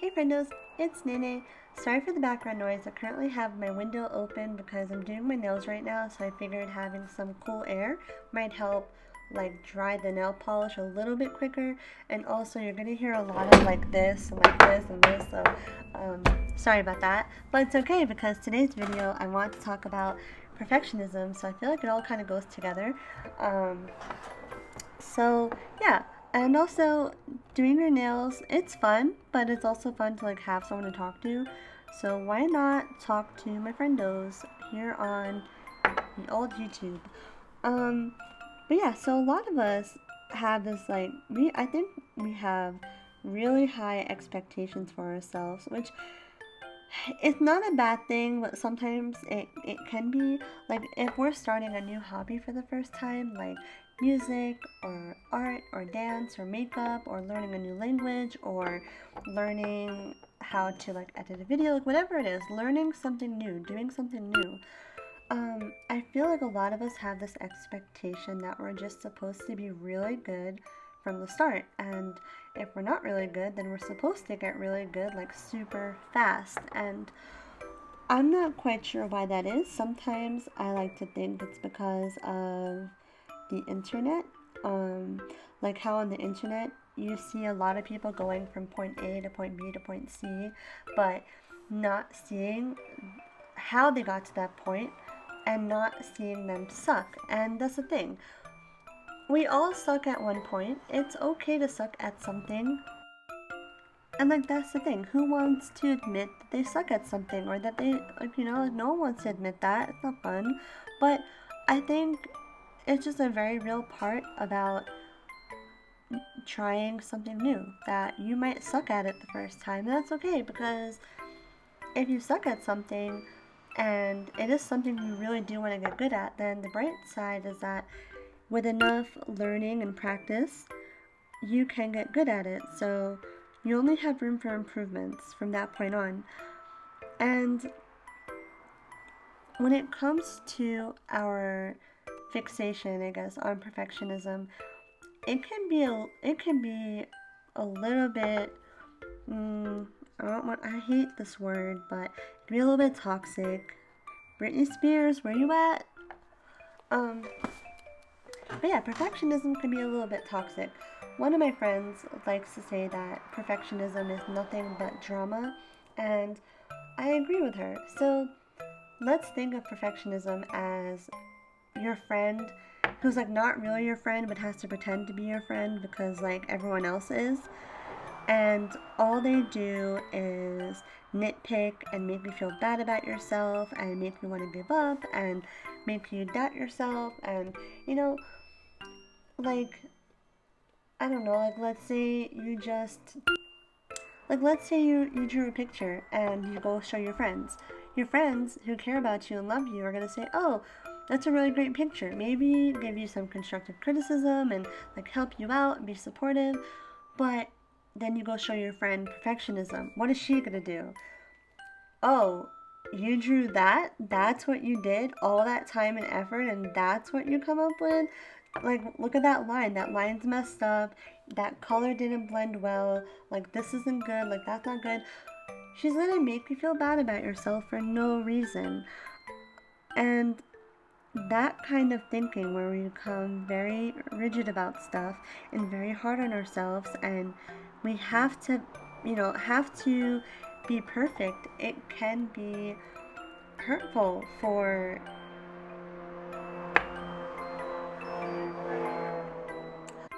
Hey friendos, it's Nene. Sorry for the background noise. I currently have my window open because I'm doing my nails right now, so I figured having some cool air might help like dry the nail polish a little bit quicker. And also you're gonna hear a lot of like this and like this and this, so sorry about that. But it's okay because today's video I want to talk about perfectionism, so I feel like it all kind of goes together. Um, so yeah, and also doing your nails, it's fun, but it's also fun to like have someone to talk to. So why not talk to my friendos here on the old YouTube? Um, but yeah, so a lot of us have this like I think we have really high expectations for ourselves, which it's not a bad thing, but sometimes it can be. Like if we're starting a new hobby for the first time, like music or art or dance or makeup or learning a new language or learning how to like edit a video, like whatever it is, learning something new, doing something new. I feel like a lot of us have this expectation that we're just supposed to be really good from the start. And if we're not really good, then we're supposed to get really good, like super fast. And I'm not quite sure why that is. Sometimes I like to think it's because of the internet. Um, like how on the internet you see a lot of people going from point A to point B to point C, but not seeing how they got to that point and not seeing them suck. And that's the thing. We all suck at one point. It's okay to suck at something. And like that's the thing. Who wants to admit that they suck at something or that they like like no one wants to admit that. It's not fun. But I think it's just a very real part about trying something new that you might suck at it the first time. That's okay because if you suck at something and it is something you really do want to get good at, then the bright side is that with enough learning and practice, you can get good at it. So you only have room for improvements from that point on. And when it comes to our fixation, I guess, on perfectionism, it can be a little bit I hate this word, but it can be a little bit toxic. Britney Spears, where you at? Um, but yeah, perfectionism can be a little bit toxic. One of my friends likes to say that perfectionism is nothing but drama, and I agree with her. So let's think of perfectionism as your friend who's like not really your friend but has to pretend to be your friend because like everyone else is. And all they do is nitpick and make you feel bad about yourself and make you want to give up and make you doubt yourself. And you know, like, I don't know, like let's say you drew a picture and you go show your friends. Your friends who care about you and love you are going to say, oh, that's a really great picture. Maybe give you some constructive criticism and like help you out and be supportive. But then you go show your friend perfectionism. What is she going to do? Oh, you drew that? That's what you did? All that time and effort and that's what you come up with? Like, look at that line. That line's messed up. That color didn't blend well. Like, this isn't good. Like, that's not good. She's gonna make you feel bad about yourself for no reason. And that kind of thinking where we become very rigid about stuff and very hard on ourselves and we have to, have to be perfect, it can be hurtful for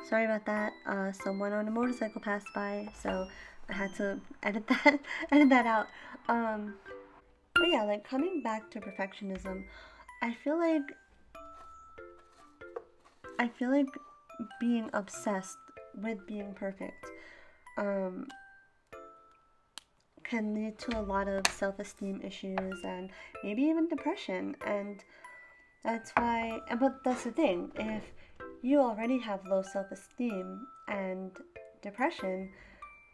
sorry about that. Someone on a motorcycle passed by, so I had to edit that edit that out. But yeah, like coming back to perfectionism, I feel like I feel like being obsessed with being perfect um, can lead to a lot of self-esteem issues and maybe even depression. And that's why, but that's the thing, if you already have low self-esteem and depression,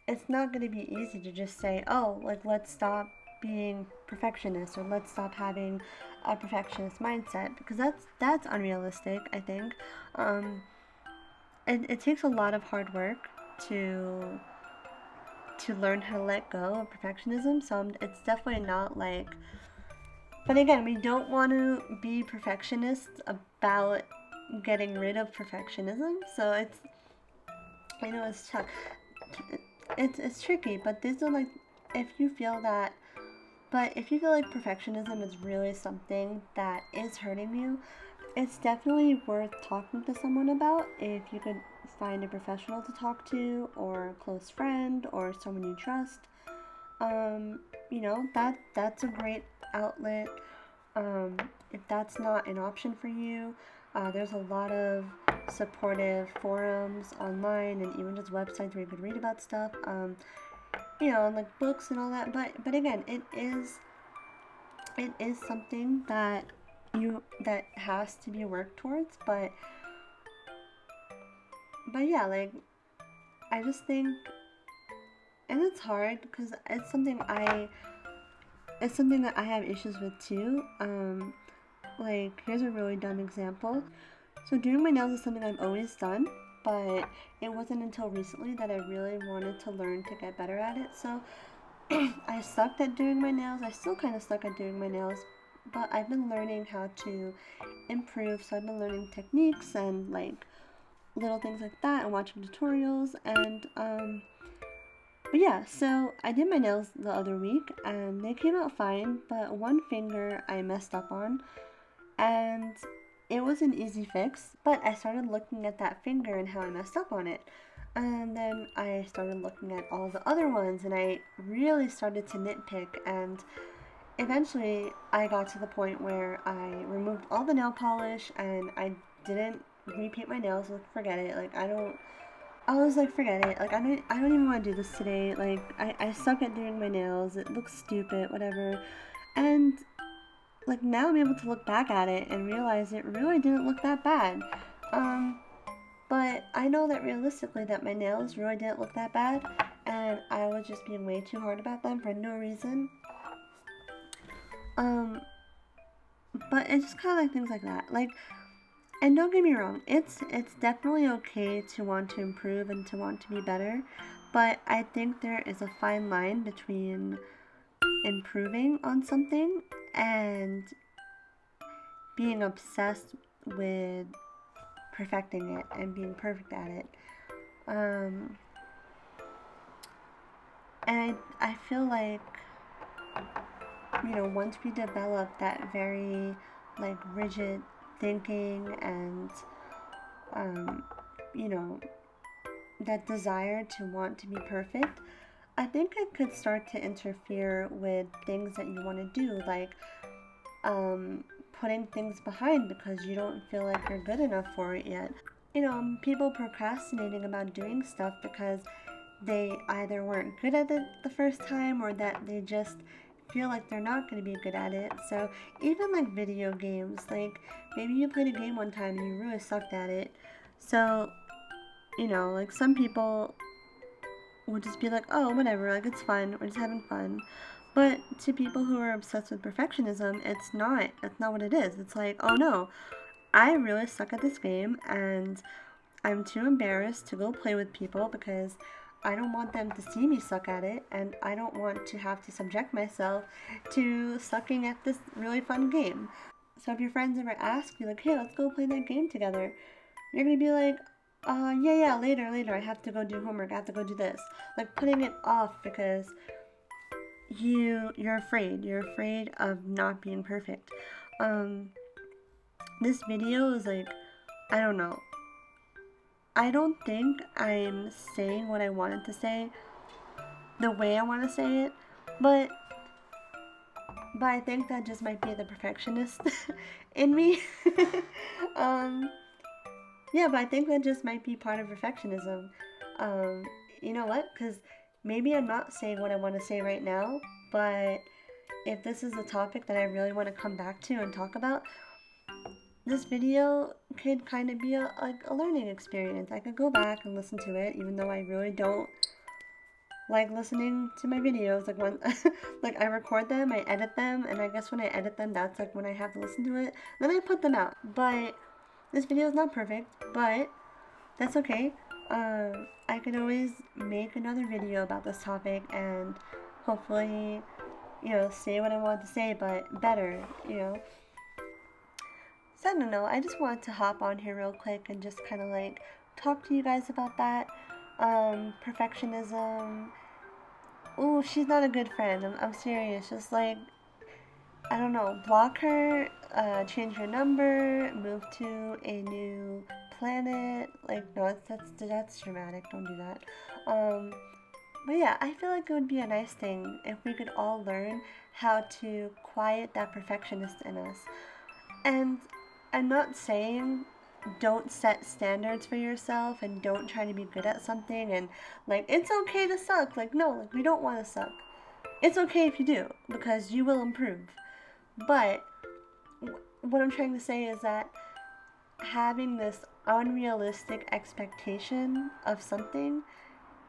it's not going to be easy to just say, oh, like let's stop being perfectionist or let's stop having a perfectionist mindset because that's unrealistic. I think it takes a lot of hard work to to learn how to let go of perfectionism. So it's definitely not like, but again, we don't want to be perfectionists about getting rid of perfectionism. So I know it's tough. It's tricky, but these are like, if you feel that, but if you feel like perfectionism is really something that is hurting you, it's definitely worth talking to someone about. If you could find a professional to talk to, or a close friend, or someone you trust, um, that's a great outlet. If that's not an option for you, there's a lot of supportive forums online and even just websites where you could read about stuff. Like books and all that. But again, it is something that has to be worked towards. But yeah, like I just think, and it's hard because it's something that I have issues with too. Like here's a really dumb example. So doing my nails is something I've always done, but it wasn't until recently that I really wanted to learn to get better at it. So I sucked at doing my nails. I still kind of suck at doing my nails, but I've been learning how to improve. So I've been learning techniques and like little things like that and watching tutorials. And but yeah, so I did my nails the other week and they came out fine, but one finger I messed up on, and it was an easy fix. But I started looking at that finger and how I messed up on it, and then I started looking at all the other ones, and I really started to nitpick. And eventually I got to the point where I removed all the nail polish and I didn't repaint my nails. Like, forget it. Like, I was like, forget it. Like, I don't even want to do this today. Like, I suck at doing my nails. It looks stupid, whatever. And like now I'm able to look back at it and realize it really didn't look that bad. Um, but I know that realistically that my nails really didn't look that bad, and I was just being way too hard about them for no reason. Um, but it's just kind of like things like that. Like, and don't get me wrong, it's definitely okay to want to improve and to want to be better, but I think there is a fine line between improving on something and being obsessed with perfecting it and being perfect at it. Um, and I feel like, once we develop that very, like, rigid thinking and, um, you know, that desire to want to be perfect, I think it could start to interfere with things that you want to do, like, putting things behind because you don't feel like you're good enough for it yet. People procrastinating about doing stuff because they either weren't good at it the first time or that they just feel like they're not going to be good at it. So even like video games, like maybe you played a game one time and you really sucked at it. So, like some people would just be like, oh, whatever, like it's fun, we're just having fun. But to people who are obsessed with perfectionism, it's not. That's not what it is. It's like, oh no, I really suck at this game and I'm too embarrassed to go play with people because I don't want them to see me suck at it, and I don't want to have to subject myself to sucking at this really fun game. So if your friends ever ask you, like, hey, let's go play that game together, you're gonna be like, yeah, later, I have to go do homework, I have to go do this. Like, putting it off because you're afraid of not being perfect. This video is like, I don't know, I don't think I'm saying what I wanted to say the way I want to say it, but I think that just might be the perfectionist in me. um, yeah, but I think that just might be part of perfectionism. You know what? Because maybe I'm not saying what I want to say right now, but if this is a topic that I really want to come back to and talk about, this video could kind of be a learning experience. I could go back and listen to it, even though I really don't like listening to my videos. Like when, like I record them, I edit them, and I guess when I edit them, that's like when I have to listen to it. Then I put them out. But this video is not perfect, but that's okay. I could always make another video about this topic and hopefully, say what I want to say, but better. So I don't know, I just wanted to hop on here real quick and just kind of like talk to you guys about that. Perfectionism. Ooh, she's not a good friend. I'm serious. Just like, I don't know, block her, change her number, move to a new planet. Like, no, that's dramatic. Don't do that. Um, but yeah, I feel like it would be a nice thing if we could all learn how to quiet that perfectionist in us. And I'm not saying don't set standards for yourself and don't try to be good at something and like it's okay to suck. Like, no, like we don't want to suck. It's okay if you do because you will improve. But what I'm trying to say is that having this unrealistic expectation of something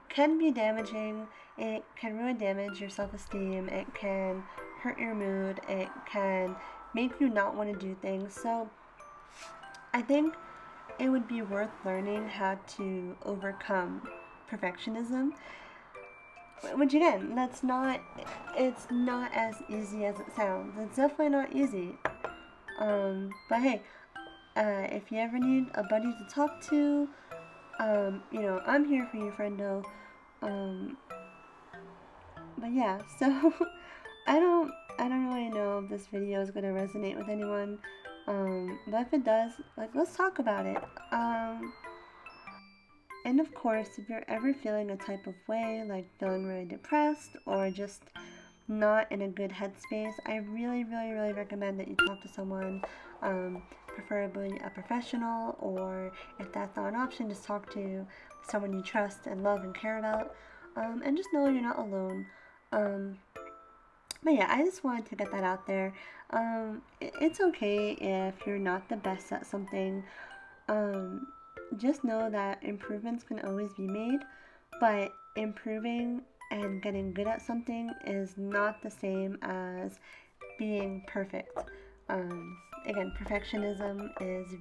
can be damaging. It can really damage your self esteem. It can hurt your mood. It can make you not want to do things. So I think it would be worth learning how to overcome perfectionism. Which again, it's not as easy as it sounds. It's definitely not easy. But hey, if you ever need a buddy to talk to, I'm here for you, friendo. Um, but yeah, so I don't, I don't really know if this video is gonna resonate with anyone. But if it does, like, let's talk about it. And of course, if you're ever feeling a type of way, like feeling really depressed or just not in a good headspace, I really, really, really recommend that you talk to someone, preferably a professional, or if that's not an option, just talk to someone you trust and love and care about, and just know you're not alone. Um, but yeah, I just wanted to get that out there. It's okay if you're not the best at something. Um, just know that improvements can always be made, but improving and getting good at something is not the same as being perfect. Again, perfectionism is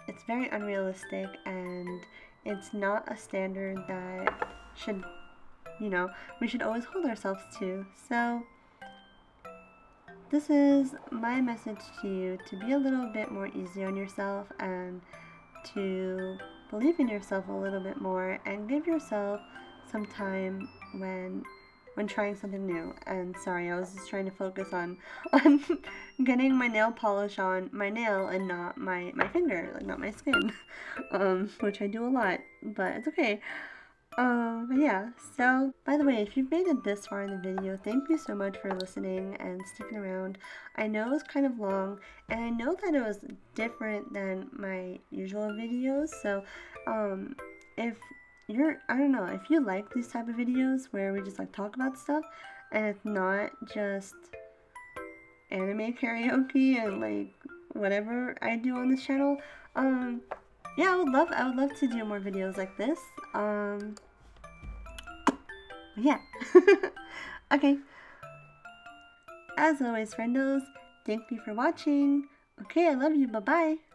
it's very unrealistic, and it's not a standard that should, we should always hold ourselves to. So, this is my message to you, to be a little bit more easy on yourself and to believe in yourself a little bit more and give yourself some time when trying something new. And sorry, I was just trying to focus on on getting my nail polish on my nail and not my finger, like not my skin. Which I do a lot, but it's okay. But yeah, so by the way, if you've made it this far in the video, thank you so much for listening and sticking around. I know it was kind of long, and I know that it was different than my usual videos, so if I don't know, if you like these type of videos where we just like talk about stuff, and it's not just anime karaoke and like whatever I do on this channel, yeah, I would love to do more videos like this. Yeah. Okay. As always, friendos, thank you for watching. Okay, I love you. Bye-bye.